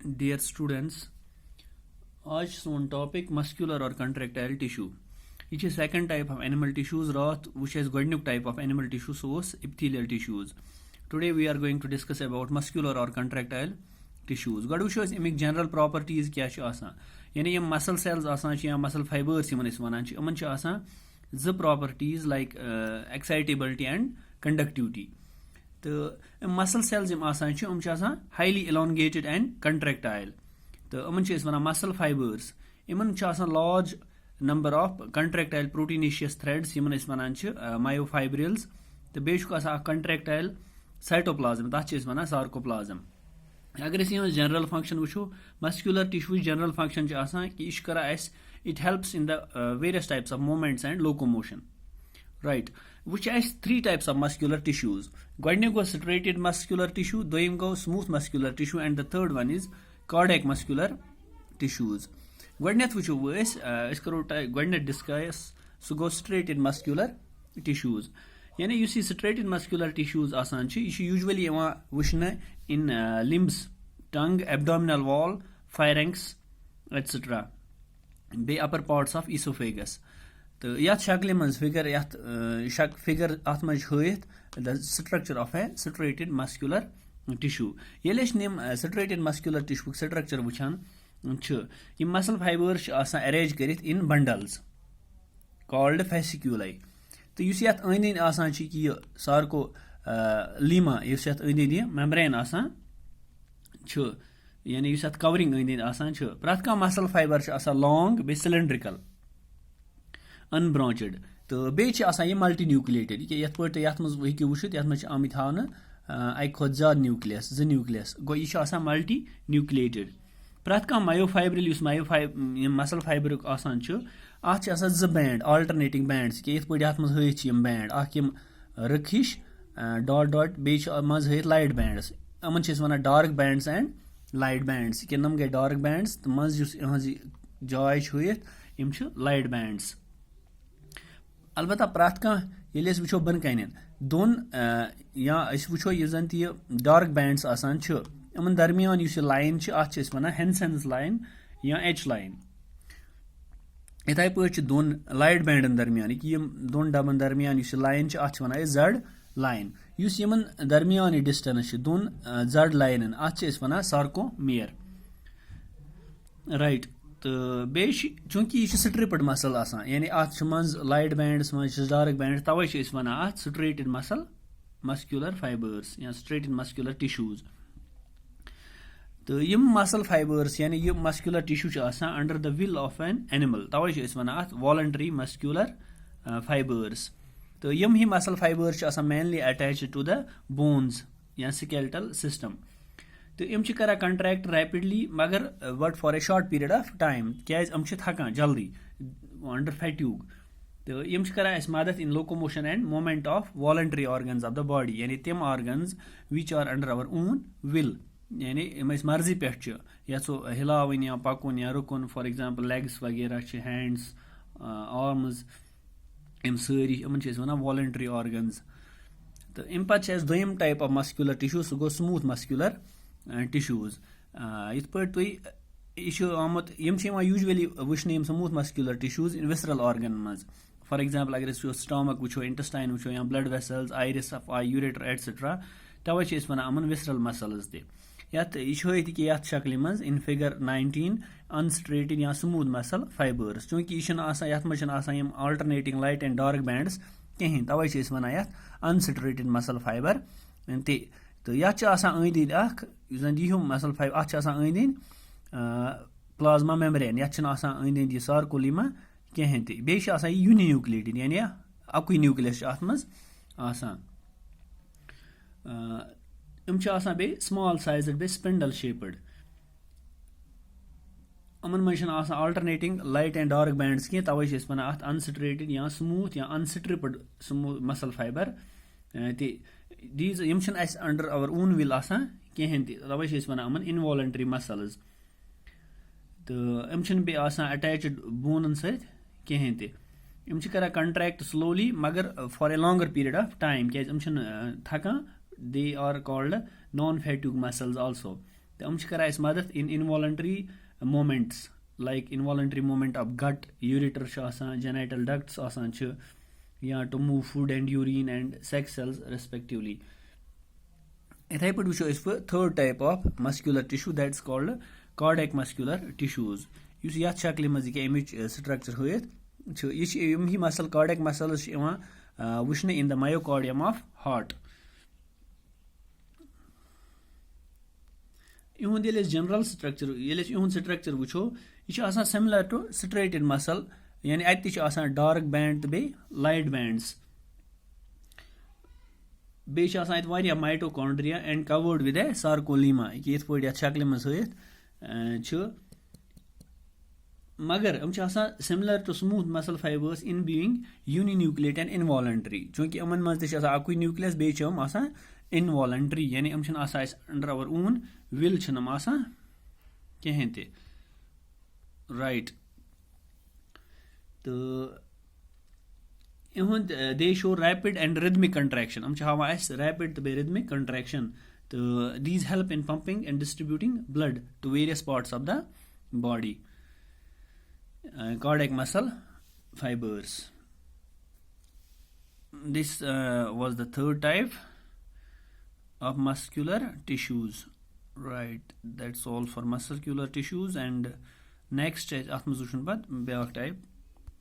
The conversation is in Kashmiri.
Dear students, आज सोन टॉपिक मस्कुलर और कंट्रेक्टाइल टिश्यू यह second type of animal tissues रात वो गोडनुक type of animal tissue so epithelial tissues today we are going to discuss about muscular और कंट्रेक्टाइल टिश्यूज गो वो अमिक जनरल प्रॉपर्टीज क्या यानी मसल सेल्स या मसल फाइबर्स वन जो properties like excitability and conductivity तो muscle cells highly elongated and contractile तो वन muscle fibres in large number of contractile proteinaceous threads वन मायोफाइब्रिल्स तो बेक कंट्रेक्टाइल साइटोप्लाज्म तथ वन सार्कोप्लाज्म अगर जनरल फंक्शन वो मस्कुलर टिश्यू जनरल फंक्शन कि यह कर it helps in the various types of movements and locomotion right वो 3 टाइप्स ऑफ मस्कुलर टिश्यूज गोडनिक गो स्ट्रेटेड मस्कुलर टिश्यू दोयम गो smooth muscular tissue and the third one is cardiac muscular tissues गोडनेथ वो करो गोडनेथ डिस्कस सह गो स्ट्रेटेड मस्कुलर टिश्यूज यानी यह स्ट्रेटेड मस्कुलर टिश्यूज यूजुअली वुचन in limbs tongue abdominal wall pharynx etcetera बे अपर पार्ट्स ऑफ इसोफेगस तो ये शक्ल मज फिगर अत मज the structure of a striated muscular tissue ये स्ट्रेटेड मस्कुलर टिश्यू स्ट्रक्चर वुचान मसल फाइबर्स अरेंज कर इन बंडल्स कॉल्ड फेसिक्यूलाई तो इस अंद कि सार्को लीमा इस अंद मेम्ब्रेन यानी इस कवरिंग अंद प्रत मसल फाइबर लॉन्ग बे सिलेंड्रिकल अनब्रांचड तो बे मल्टी न्यूक्लिएटेड ये वो वुचित आमत हावन अक खुद ज्यादा न्यूक्लियस न्यूक्लियस गो यह मल्टी न्यूक्लिएटेड प्रत मायोफाइब्रिल मसल फाइबर अत बैंड आल्टरनेटिंग बैंड्स कि ये पे बैंड रख हिश डॉट डॉट बे मज light bands Aman one dark bands and light bands कि नम गए डार्क बैंड्स तो मज जाय यम लाइट बैंड्स अलबत्ता प्रत ये वो बन कन दोन या वो जन डार्क बैंड्स इन दरमियान लाइन अत वन हेंसेंस लाइन या एच लाइन इथे पे दोन लाइट बैंडन दरमियान कि दोन डबन दरमियान लाइन अत वन जेड लाइन इन दरमियान डिस्टेंस दोन जेड लाइन अत वन सार्कोमियर राइट तो बे चूंकि यह स्ट्रिप्ड मसल यानी अत मज लाइट बैंड्स मज डार्क बैंड तवे वन अत स्ट्रेटेड मस्कुलर फाइबर्स या स्ट्रेटेड मस्कुलर टिश्यूज तो यम मसल फाइबर्स यानी यह muscular tissue under the will of an animal तवे वन अत वॉलंटरी मस्कुलर फाइबर्स तो यम ही muscle fibres mainly attach to the bones या स्केलेटल सिस्टम तो यम कर कंट्रैक्ट रैपिडली मगर but for a short period of time क्या थकान जल्दी अंडर फैट्यूग तो यम कर मदद in locomotion and movement of voluntary organs of the body यानी तम organs which are under our own will यानी मर्जी पे यो हिलावन या पकुन या रुकुन फॉर एग्जांपल लेग्स वगैरह हैंड्स आर्म्स यम सारी इन वन वॉलंटरी ऑर्गन्स तो अम पे दोयम टाइप ऑफ मस्कुलर टिश्यू सह गो स्मूथ मस्कुलर टिश्यूज इत पे तुम आमुत यूजुअली वुचन smooth muscular tissues in visceral organ मज फॉर एग्जांपल अगर स्टमक वो इंटेस्टाइन वो या blood vessels iris of eye ureter etcetera तवे वन अमन विसरल मसल्स यह कि शक्ल मज इन फिगर 19 अनस्ट्रेटेड या स्मूथ मसल फाइबर्स चूंकि यह alternating light and dark bands कहें तवे वन अनस्ट्रेटेड मसल फाइबर तो यह अंद यह मसल फाइबर अत अंद प्लाज्मा मेम्ब्रेन अंद सार्कोलीमा कहें बे यूनिन्यूक्लिएटेड यानी अकुई न्यूक्लियस अत मज बे स्मॉल साइज्ड बे स्पिंडल शेप्ड अमन मज alternating light and dark bands कह तवे वन अत अनस्ट्रेटेड या स्मूथ या अनस्ट्रिप्ड मसल फाइबर दीज यम अंडर अवर ओन विल कहें तवे वन अमन इनवॉलंटरी मसल्स तो यम बे अटैच्ड बोनन सहें यम कर कंट्रैक्ट स्लोली मगर for a longer period of time क्या थकान they are called non-fatigue muscles also تِم چھِ کران اَسہِ مدد in involuntary movements like involuntary movement of gut, ureter چھُ آسان, genital ducts آسان چھِ, یا to move food and urine and sex cells respectively. یِتھَے پٲٹھۍ وٕچھو أسۍ وۄنۍ third type of muscular tissue that's called cardiac muscular tissues. یُس یَتھ شکلہِ منٛز یہِ کہِ اَمِچ سٹرکچر ہٲیِتھ چھُ, یہِ چھِ یِم ہی مسل cardiac muscles چھِ یِوان وٕچھنہٕ in the myocardium of heart. یِہُنٛد ییٚلہِ أسۍ جنرل سٹرکچر ییٚلہِ أسۍ یِہُنٛد سٹرکچر وٕچھو, یہِ چھُ آسان سِملر ٹُو سٹریٹڈ مسل, یعنی اَتہِ تہِ چھُ آسان ڈارک بینڈ تہٕ بیٚیہِ لایٹ بینڈس. بیٚیہِ چھِ آسان اَتہِ واریاہ مایٹوکانڈریا اینڈ کورڈ ود اے سارکولیما, یِتھ پٲٹھۍ یَتھ شکلہِ منٛز ہٲیِتھ چھُ. مگر یِم چھِ آسان سِملر ٹُو سموٗتھ مسل فایبٲرس ان بیٖنگ یوٗنِنیوٗکلیٹ اینڈ انوالنٹری, چوٗنکہِ یِمن منٛز تہِ چھِ آسان اکُے نیوٗکلس, بیٚیہِ چھِ یِم آسان انوالنٹری, یعنی یِم چھِنہٕ آسان اَسہِ انڈر اور اون وِل چھِنہٕ یِم آسان کِہینۍ تہِ. رایٹ, تہٕ یِہُنٛد they show rapid and rhythmic contraction, یِم چھِ ہاوان اَسہِ ریپِڈ تہٕ بیٚیہِ رِدمِک کنٹریکشن, تہٕ these help in pumping and distributing blood to various parts of the body. Cardiac muscle fibers. This was the third type of muscular tissues. Right, that's all for muscular tissues. And next, ath manz wuchhun pat beyak type